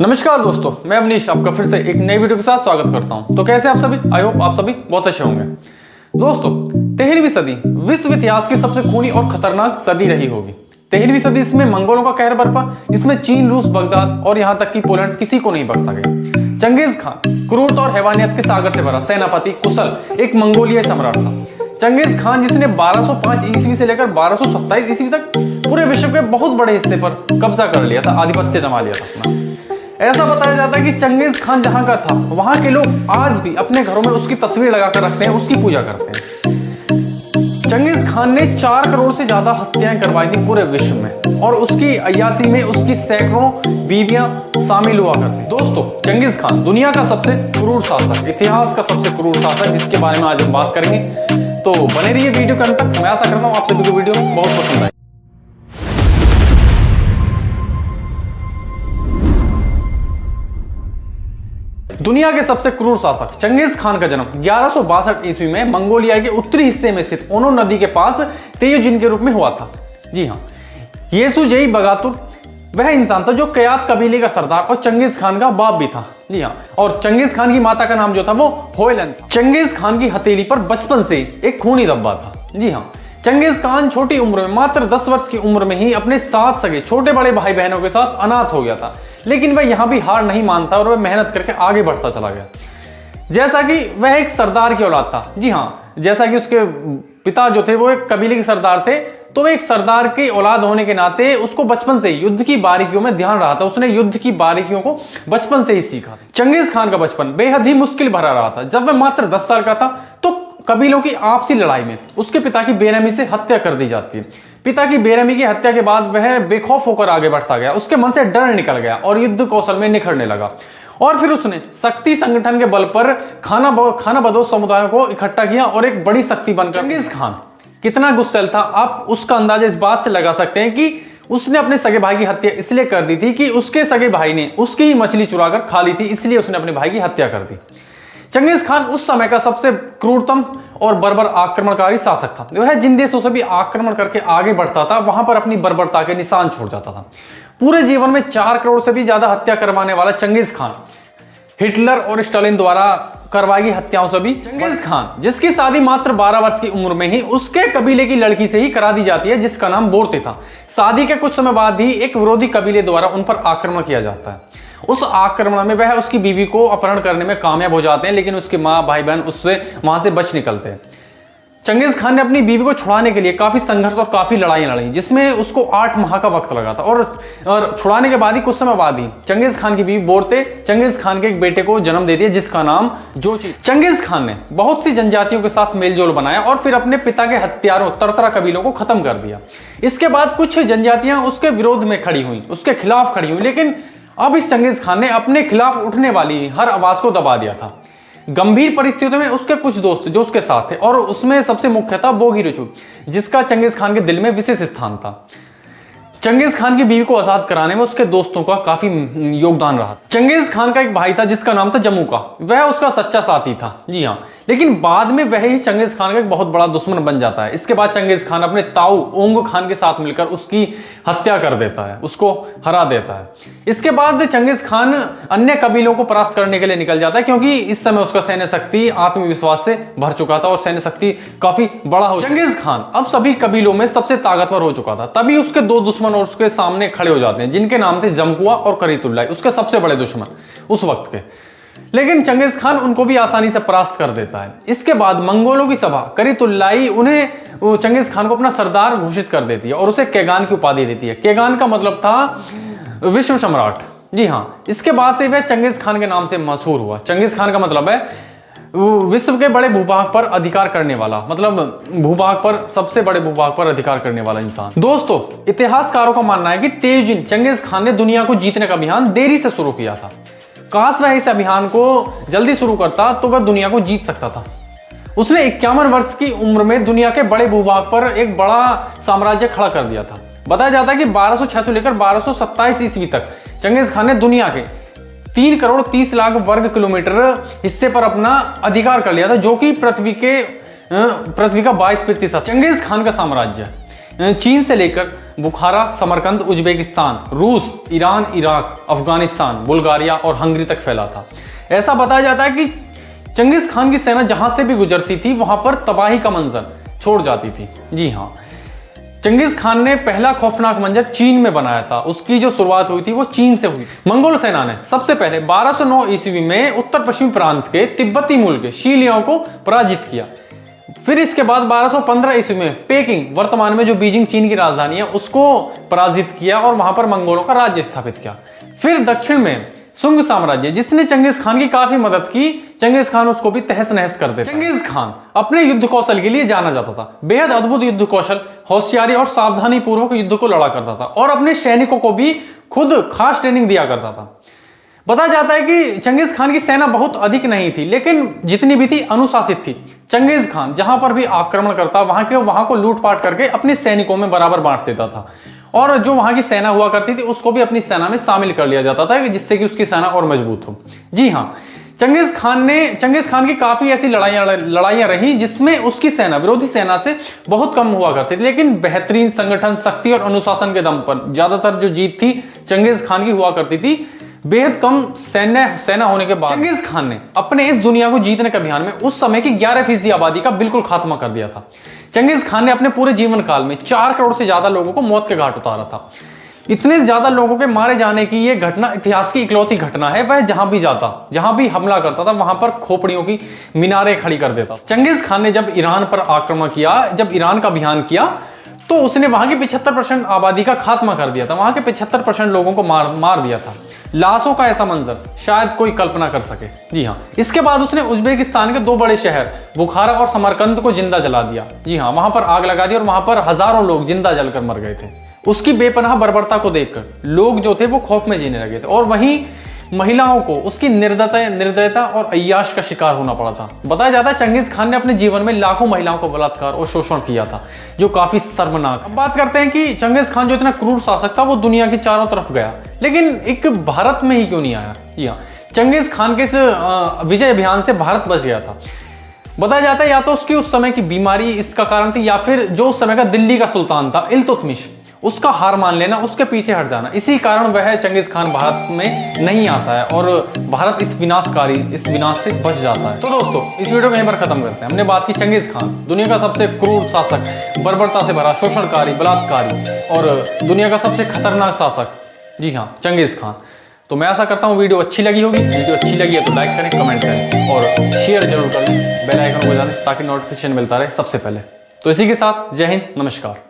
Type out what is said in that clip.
नमस्कार दोस्तों, मैं अवनीश आपका फिर से एक नई वीडियो के साथ स्वागत करता हूं। तो कैसे आप सभी? आई होप आप सभी बहुत अच्छे होंगे। दोस्तों, 13वीं सदी विश्व इतिहास की सबसे खूनी और खतरनाक सदी रही होगी। 13वीं सदी इसमें मंगोलों का कहर बरपा, जिसमें चीन, रूस, बगदाद और यहाँ तक कि पोलैंड किसी को नहीं बख्श सके। चंगेज खान क्रूरता और हैवानियत के सागर से भरा सेनापति कुशल एक मंगोलियाई सम्राट था। चंगेज खान जिसने 1205 ईस्वी से लेकर 1227 ईस्वी तक पूरे विश्व के बहुत बड़े हिस्से पर कब्जा कर लिया था, आधिपत्य जमा लिया था अपना। ऐसा बताया जाता है कि चंगेज खान जहां का था, वहां के लोग आज भी अपने घरों में उसकी तस्वीर लगाकर रखते हैं, उसकी पूजा करते हैं। चंगेज खान ने 4 करोड़ से ज्यादा हत्याएं करवाई थी पूरे विश्व में, और उसकी अय्याशी में उसकी सैकड़ों बीवियां शामिल हुआ करती। दोस्तों, चंगेज खान दुनिया का सबसे क्रूर शासक, इतिहास का सबसे क्रूर शासक, जिसके बारे में आज हम बात करेंगे। तो बने रहिए वीडियो के अंत तक। मैं आशा करता हूं आप सभी को वीडियो बहुत पसंद आए। दुनिया के सबसे क्रूर शासक चंगेज खान का जन्म 1162 ईस्वी में मंगोलिया के उत्तरी हिस्से में स्थित ओनो नदी के पास तेयुजिन के रूप में हुआ था। जी हाँ, येसुजेई बगातुर वह इंसान था जो कयात कबीले का सरदार और चंगेज खान का बाप भी था। जी हाँ, और चंगेज खान की माता का नाम जो था वो होयलन था। चंगेज खान की हथेली पर बचपन से एक खूनी धब्बा था। जी हाँ, चंगेज खान छोटी उम्र में, मात्र 10 वर्ष की उम्र में ही अपने 7 सगे छोटे बड़े भाई बहनों के साथ अनाथ हो गया था। लेकिन वह यहां भी हार नहीं मानता और वह मेहनत करके आगे बढ़ता चला गया। जैसा कि वह एक सरदार की औलाद था। जी हाँ, जैसा कि उसके पिता जो थे वो एक कबीले के सरदार थे, तो वह एक सरदार की औलाद होने के नाते उसको बचपन से युद्ध की बारीकियों में ध्यान रहा था। उसने युद्ध की बारीकियों को बचपन से ही सीखा। चंगेज खान का बचपन बेहद ही मुश्किल भरा रहा था। जब वह मात्र 10 साल का था तो कबीलों की आपसी लड़ाई में उसके पिता की बेरहमी से हत्या कर दी जाती है। पिता की बेरहमी की हत्या के बाद वह बेखौफ होकर आगे बढ़ता गया। उसके मन से डर निकल गया और युद्ध कौशल में निखरने लगा। और फिर उसने शक्ति संगठन के बल पर खाना बदोश समुदायों को इकट्ठा किया और एक बड़ी शक्ति बनकर। चंगेज खान कितना गुस्सैल था, आप उसका अंदाजा इस बात से लगा सकते हैं कि उसने अपने सगे भाई की हत्या इसलिए कर दी थी कि उसके सगे भाई ने उसकी ही मछली चुराकर खा ली थी, इसलिए उसने अपने भाई की हत्या कर दी। चंगेज खान उस समय का सबसे क्रूरतम और बर्बर आक्रमणकारी शासक था। वह जिन देशों से भी आक्रमण करके आगे बढ़ता था, वहां पर अपनी बर्बरता के निशान छोड़ जाता था। पूरे जीवन में 4 करोड़ से भी ज्यादा हत्या करवाने वाला चंगेज खान हिटलर और स्टालिन द्वारा करवाई गई हत्याओं से भी। चंगेज खान जिसकी शादी मात्र 12 वर्ष की उम्र में ही उसके कबीले की लड़की से ही करा दी जाती है, जिसका नाम बोरते था। शादी के कुछ समय बाद ही एक विरोधी कबीले द्वारा उन पर आक्रमण किया जाता है। उस आक्रमण में वह उसकी बीवी को अपहरण करने में कामयाब हो जाते हैं, लेकिन उसके माँ भाई बहन उससे वहां से बच निकलते हैं। चंगेज खान ने अपनी बीवी को छुड़ाने के लिए काफी संघर्ष और काफी लड़ाइयां लड़ी, जिसमें उसको 8 माह का वक्त लगा था। और छुड़ाने के बाद ही कुछ समय बाद ही चंगेज खान की बीवी बोरते चंगेज खान के एक बेटे को जन्म दे दिया, जिसका नाम जोची। चंगेज खान ने बहुत सी जनजातियों के साथ मेलजोल बनाया और फिर अपने पिता के हत्यारों तरतरा कबीलों को खत्म कर दिया। इसके बाद कुछ जनजातियां उसके विरोध में खड़ी हुई, उसके खिलाफ खड़ी हुई, लेकिन अब इस चंगेज खान ने अपने खिलाफ उठने वाली हर आवाज को दबा दिया था। गंभीर परिस्थितियों में उसके कुछ दोस्त जो उसके साथ थे, और उसमें सबसे मुख्य था बोगीरुचु, जिसका चंगेज खान के दिल में विशेष स्थान था। चंगेज खान की बीवी को आजाद कराने में उसके दोस्तों का काफी योगदान रहा। चंगेज खान का एक भाई था जिसका नाम था जमुका, वह उसका सच्चा साथी था। जी हाँ, लेकिन बाद में वह ही चंगेज खान का एक बहुत बड़ा दुश्मन बन जाता है। इसके बाद चंगेज खान अपने ताऊ ओंग खान के साथ मिलकर उसकी हत्या कर देता है, उसको हरा देता है। इसके बाद चंगेज खान अन्य कबीलों को परास्त करने के लिए निकल जाता है, क्योंकि इस समय उसका सैन्य शक्ति आत्मविश्वास से भर चुका था और सैन्य शक्ति काफी बड़ा हो। चंगेज खान अब सभी कबीलों में सबसे ताकतवर हो चुका था। तभी उसके 2 दुश्मन और उसके सामने खड़े हो जाते हैं, जिनके नाम थे जमकुआ और करीतुल्लाई, उसके सबसे बड़े दुश्मन उस वक्त के। लेकिन चंगेज खान उनको भी आसानी से परास्त कर देता है। इसके बाद मंगोलों की सभा करीतुल्लाई उन्हें चंगेज खान को अपना सरदार घोषित कर देती है और उसे केगान की उपाधि देती है। केगान का मतलब था विश्व सम्राट। जी हाँ, इसके बाद से वह चंगेज खान के नाम से मशहूर हुआ। चंगेज खान का मतलब है विश्व के बड़े भूभाग पर अधिकार करने वाला, मतलब भूभाग पर सबसे बड़े भूभाग पर अधिकार करने वाला इंसान। दोस्तों, इतिहासकारों का मानना है कि तेयुजिन चंगेज खान ने दुनिया को जीतने का अभियान देरी से शुरू किया था। काश वह इस अभियान को जल्दी शुरू करता तो वह दुनिया को जीत सकता था। उसने 51 वर्ष की उम्र में दुनिया के बड़े भूभाग पर एक बड़ा साम्राज्य खड़ा कर दिया था। बताया जाता है कि 1206 से लेकर 1227 ईस्वी तक चंगेज खान ने दुनिया के 3 करोड़ 30 लाख वर्ग किलोमीटर हिस्से पर अपना अधिकार कर लिया था, जो कि पृथ्वी का 22%। चंगेज खान का साम्राज्य चीन से लेकर बुखारा, समरकंद, उज्बेकिस्तान, रूस, ईरान, इराक, अफगानिस्तान, बुल्गारिया और हंगरी तक फैला था। ऐसा बताया जाता है कि चंगेज खान की सेना जहां से भी गुजरती थी वहां पर तबाही का मंजर छोड़ जाती थी। जी हाँ, चंगेज खान ने पहला खौफनाक मंजर चीन में बनाया था। उसकी जो शुरुआत हुई थी वो चीन से हुई। मंगोल सेना ने सबसे पहले 1209 ईस्वी में उत्तर पश्चिमी प्रांत के तिब्बती मूल के शी लियांग को पराजित किया। फिर इसके बाद 1215 ईस्वी में पेकिंग, वर्तमान में जो बीजिंग चीन की राजधानी है, उसको पराजित किया और वहां पर मंगोलों का राज्य स्थापित किया। फिर दक्षिण में सुंग साम्राज्य, जिसने चंगेज खान की काफी मदद की, चंगेज खान उसको भी तहस नहस कर देता। चंगेज खान अपने युद्ध कौशल के लिए जाना जाता था। बेहद अद्भुत युद्ध कौशल, होशियारी और सावधानी पूर्वक युद्ध को लड़ा करता था और अपने सैनिकों को भी खुद खास ट्रेनिंग दिया करता था। बताया जाता है कि चंगेज खान की सेना बहुत अधिक नहीं थी, लेकिन जितनी भी थी अनुशासित थी। चंगेज खान जहां पर भी आक्रमण करता वहां को लूटपाट करके अपने सैनिकों में बराबर बांट देता था और जो वहां की सेना हुआ करती थी उसको भी अपनी सेना में शामिल कर लिया जाता था, जिससे कि उसकी सेना और मजबूत हो। जी हाँ, चंगेज खान की काफी ऐसी लड़ाइयां रही जिसमें उसकी सेना विरोधी सेना से बहुत कम हुआ करती थी, लेकिन बेहतरीन संगठन, शक्ति और अनुशासन के दम पर ज्यादातर जो जीत थी चंगेज खान की हुआ करती थी। बेहद कम सेना होने के बाद चंगेज खान ने अपने इस दुनिया को जीतने के अभियान में उस समय की 11% आबादी का बिल्कुल खात्मा कर दिया था। चंगेज खान ने अपने पूरे जीवन काल में 4 करोड़ से ज्यादा लोगों को मौत के घाट उतारा था। इतने ज्यादा लोगों के मारे जाने की यह घटना इतिहास की इकलौती घटना है। वह जहां भी जाता, जहां भी हमला करता था, वहां पर खोपड़ियों की मीनारें खड़ी कर देता। चंगेज खान ने जब ईरान पर आक्रमण किया, जब ईरान का अभियान किया, तो उसने वहां की 75% आबादी का खात्मा कर दिया था। वहां के 75% लोगों को मार दिया था। लाशों का ऐसा मंजर शायद कोई कल्पना कर सके। जी हाँ, इसके बाद उसने उज्बेकिस्तान के 2 बड़े शहर बुखारा और समरकंद को जिंदा जला दिया। जी हाँ, वहां पर आग लगा दी और वहां पर हजारों लोग जिंदा जलकर मर गए थे। उसकी बेपनाह बर्बरता को देखकर लोग जो थे वो खौफ में जीने लगे थे और वहीं महिलाओं को उसकी निर्दयता और अय्याश का शिकार होना पड़ा था। बताया जाता है चंगेज खान ने अपने जीवन में लाखों महिलाओं को बलात्कार और शोषण किया था, जो काफी शर्मनाक। अब बात करते हैं कि चंगेज खान जो इतना क्रूर शासक था वो दुनिया की चारों तरफ गया, लेकिन एक भारत में ही क्यों नहीं आया। यहाँ चंगेज खान के इस विजय अभियान से भारत बच गया था। बताया जाता है या तो उसकी उस समय की बीमारी इसका कारण थी, या फिर जो उस समय का दिल्ली का सुल्तान था इल्तुतमिश, उसका हार मान लेना, उसके पीछे हट जाना। इसी कारण वह चंगेज खान भारत में नहीं आता है और भारत इस विनाश से बच जाता है। तो दोस्तों, इस वीडियो को यहीं पर खत्म करते हैं। हमने बात की चंगेज खान, दुनिया का सबसे क्रूर शासक, बर्बरता से भरा, शोषणकारी, बलात्कारी और दुनिया का सबसे खतरनाक शासक। जी हाँ, चंगेज खान। तो मैं आशा करता हूँ वीडियो अच्छी लगी होगी। वीडियो अच्छी लगी है तो लाइक करें, कमेंट करें और शेयर जरूर कर लें। बेल आइकन को बजा दें ताकि नोटिफिकेशन मिलता रहे सबसे पहले। तो इसी के साथ जय हिंद, नमस्कार।